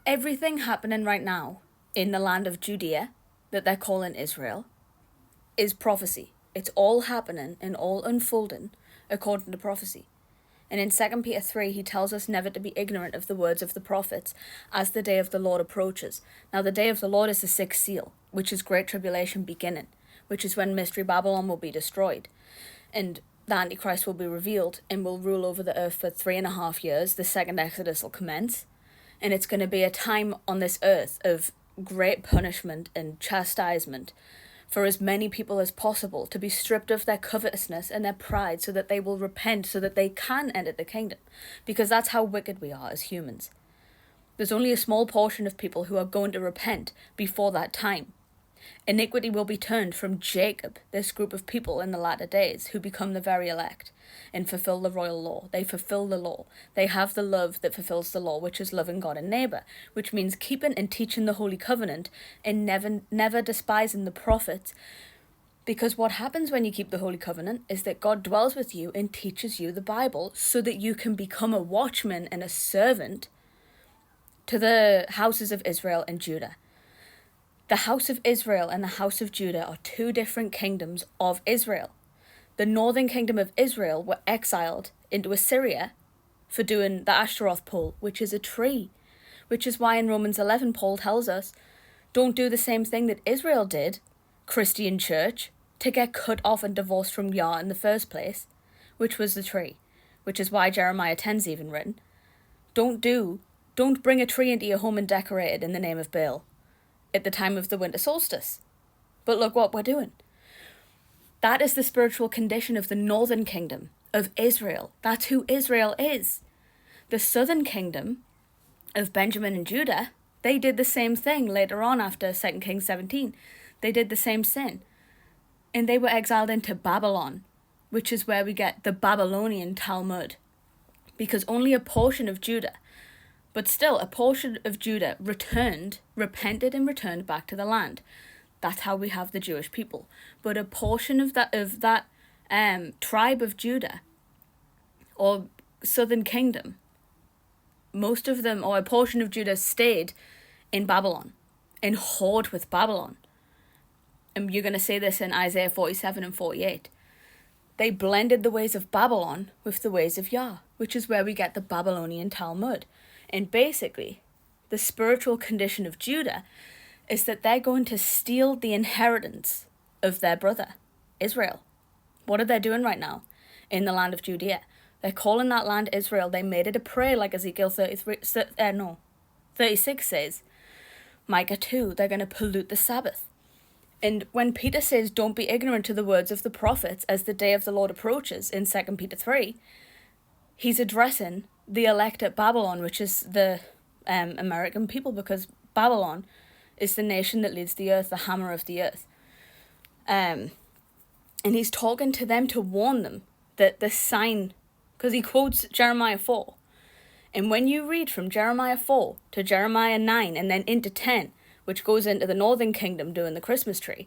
Everything happening right now in the land of Judea, that they're calling Israel, is prophecy. It's all happening and all unfolding according to prophecy. And in 2 Peter 3, he tells us never to be ignorant of the words of the prophets as the day of the Lord approaches. Now, the day of the Lord is the sixth seal, which is great tribulation beginning, which is when Mystery Babylon will be destroyed. And the Antichrist will be revealed and will rule over the earth for 3.5 years. The second Exodus will commence. And it's going to be a time on this earth of great punishment and chastisement for as many people as possible, to be stripped of their covetousness and their pride so that they will repent, so that they can enter the kingdom. Because that's how wicked we are as humans. There's only a small portion of people who are going to repent before that time. Iniquity will be turned from Jacob, this group of people in the latter days, who become the very elect and fulfill the royal law. They fulfill the law. They have the love that fulfills the law, which is loving God and neighbour, which means keeping and teaching the Holy Covenant and never despising the prophets. Because what happens when you keep the Holy Covenant is that God dwells with you and teaches you the Bible so that you can become a watchman and a servant to the houses of Israel and Judah. The house of Israel and the house of Judah are two different kingdoms of Israel. The northern kingdom of Israel were exiled into Assyria for doing the Ashtaroth pole, which is a tree. Which is why in Romans 11, Paul tells us, don't do the same thing that Israel did, Christian church, to get cut off and divorced from Yah in the first place, which was the tree. Which is why Jeremiah 10's even written, don't bring a tree into your home and decorate it in the name of Baal at the time of the winter solstice. But look what we're doing. That is the spiritual condition of the northern kingdom of Israel. That's who Israel is. The southern kingdom of Benjamin and Judah, they did the same thing later on after 2 Kings 17. They did the same sin. And they were exiled into Babylon, which is where we get the Babylonian Talmud. Because only a portion of Judah, but still a portion of Judah repented and returned back to the land. That's how we have the Jewish people. But a portion of that tribe of Judah, or southern kingdom, most of them, or a portion of Judah, stayed in Babylon, and warred with Babylon. And you're going to see this in Isaiah 47 and 48. They blended the ways of Babylon with the ways of Yah, which is where we get the Babylonian Talmud. And basically, the spiritual condition of Judah is that they're going to steal the inheritance of their brother, Israel. What are they doing right now in the land of Judea? They're calling that land Israel. They made it a prey, like Ezekiel 36 says. Micah 2, they're going to pollute the Sabbath. And when Peter says, don't be ignorant to the words of the prophets as the day of the Lord approaches in 2 Peter 3, he's addressing the elect at Babylon, which is the American people, because Babylon is the nation that leads the earth, the hammer of the earth. And he's talking to them to warn them that the sign, because he quotes Jeremiah 4. And when you read from Jeremiah 4 to Jeremiah 9 and then into 10, which goes into the northern kingdom doing the Christmas tree,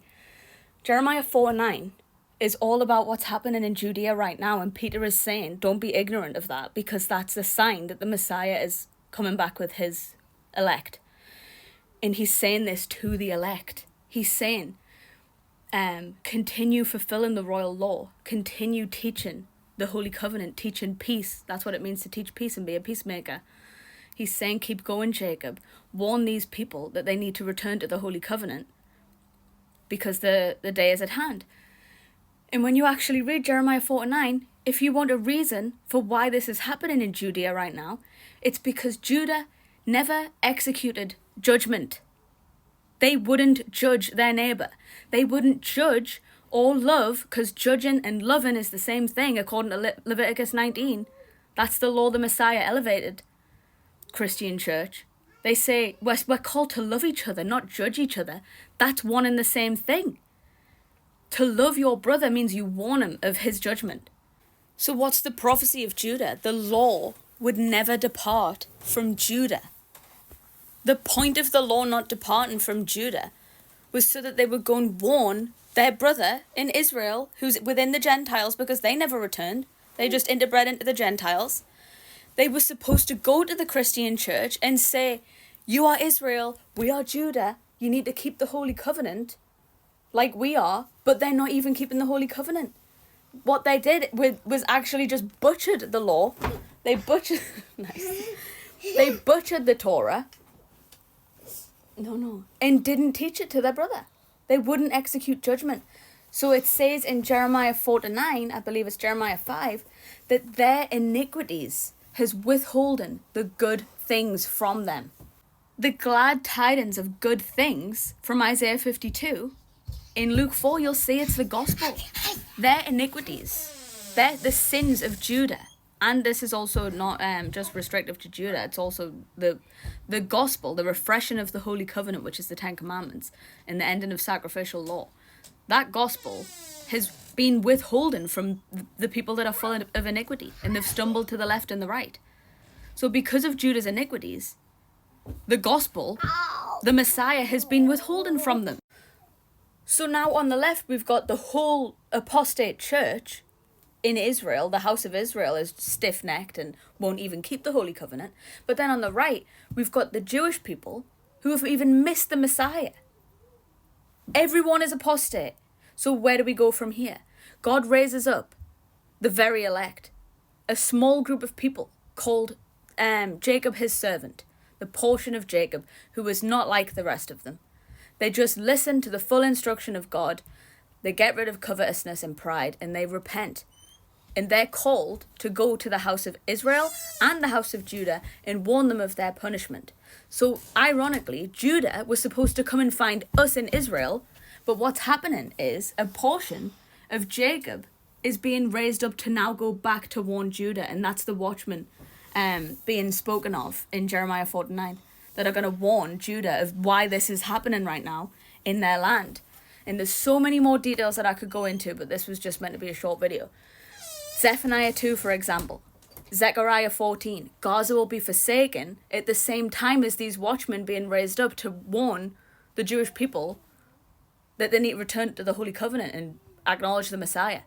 Jeremiah 4 and 9 is all about what's happening in Judea right now. And Peter is saying, don't be ignorant of that, because that's a sign that the Messiah is coming back with his elect. And he's saying this to the elect. He's saying, continue fulfilling the royal law, continue teaching the Holy Covenant, teaching peace. That's what it means to teach peace and be a peacemaker. He's saying, keep going, Jacob. Warn these people that they need to return to the Holy Covenant because the day is at hand. And when you actually read Jeremiah 4:9, if you want a reason for why this is happening in Judea right now, it's because Judah never executed judgment. They wouldn't judge their neighbor. They wouldn't judge or love, because judging and loving is the same thing according to Leviticus 19. That's the law the Messiah elevated. Christian church. They say we're called to love each other, not judge each other. That's one and the same thing. To love your brother means you warn him of his judgment. So what's the prophecy of Judah? The law would never depart from Judah. The point of the law not departing from Judah was so that they would go and warn their brother in Israel, who's within the Gentiles, because they never returned. They just interbred into the Gentiles. They were supposed to go to the Christian church and say, You are Israel, we are Judah, you need to keep the Holy Covenant like we are, but they're not even keeping the Holy Covenant. What they did was actually just butchered the law. They butchered... nice. They butchered the Torah. No. And didn't teach it to their brother. They wouldn't execute judgment. So it says in Jeremiah 4-9, I believe it's Jeremiah 5, that their iniquities has withholden the good things from them. The glad tidings of good things from Isaiah 52, in Luke 4 you'll see it's the gospel. Their iniquities, the sins of Judah, and this is also not just restrictive to Judah, it's also the gospel, the refreshing of the Holy Covenant, which is the Ten Commandments, and the ending of sacrificial law. That gospel has been withholden from the people that are full of iniquity, and they've stumbled to the left and the right. So because of Judah's iniquities, the gospel, the Messiah, has been withholden from them. So now on the left, we've got the whole apostate church in Israel. The house of Israel is stiff-necked and won't even keep the Holy Covenant. But then on the right, we've got the Jewish people who have even missed the Messiah. Everyone is apostate. So where do we go from here? God raises up the very elect, a small group of people called Jacob his servant, the portion of Jacob who was not like the rest of them. They just listen to the full instruction of God, they get rid of covetousness and pride, and they repent. And they're called to go to the house of Israel and the house of Judah and warn them of their punishment. So ironically, Judah was supposed to come and find us in Israel, but what's happening is a portion of Jacob is being raised up to now go back to warn Judah, and that's the watchmen being spoken of in Jeremiah 49, that are going to warn Judah of why this is happening right now in their land. And there's so many more details that I could go into, but this was just meant to be a short video. Zephaniah 2, for example. Zechariah 14. Gaza will be forsaken at the same time as these watchmen being raised up to warn the Jewish people that they need to return to the Holy Covenant and acknowledge the Messiah.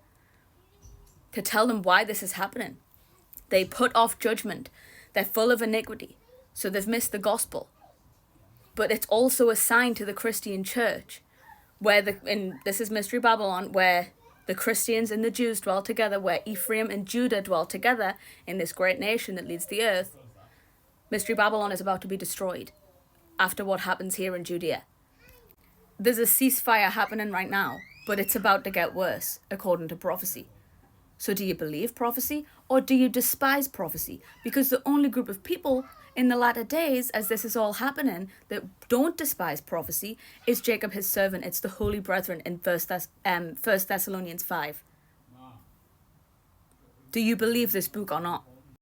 To tell them why this is happening. They put off judgment. They're full of iniquity. So they've missed the gospel. But it's also a sign to the Christian church, where this is Mystery Babylon, where the Christians and the Jews dwell together, where Ephraim and Judah dwell together in this great nation that leads the earth. Mystery Babylon is about to be destroyed after what happens here in Judea. There's a ceasefire happening right now, but it's about to get worse, according to prophecy. So do you believe prophecy, or do you despise prophecy? Because the only group of people in the latter days, as this is all happening, that don't despise prophecy is Jacob his servant. It's the holy brethren in 1 Thessalonians 5. Do you believe this book or not?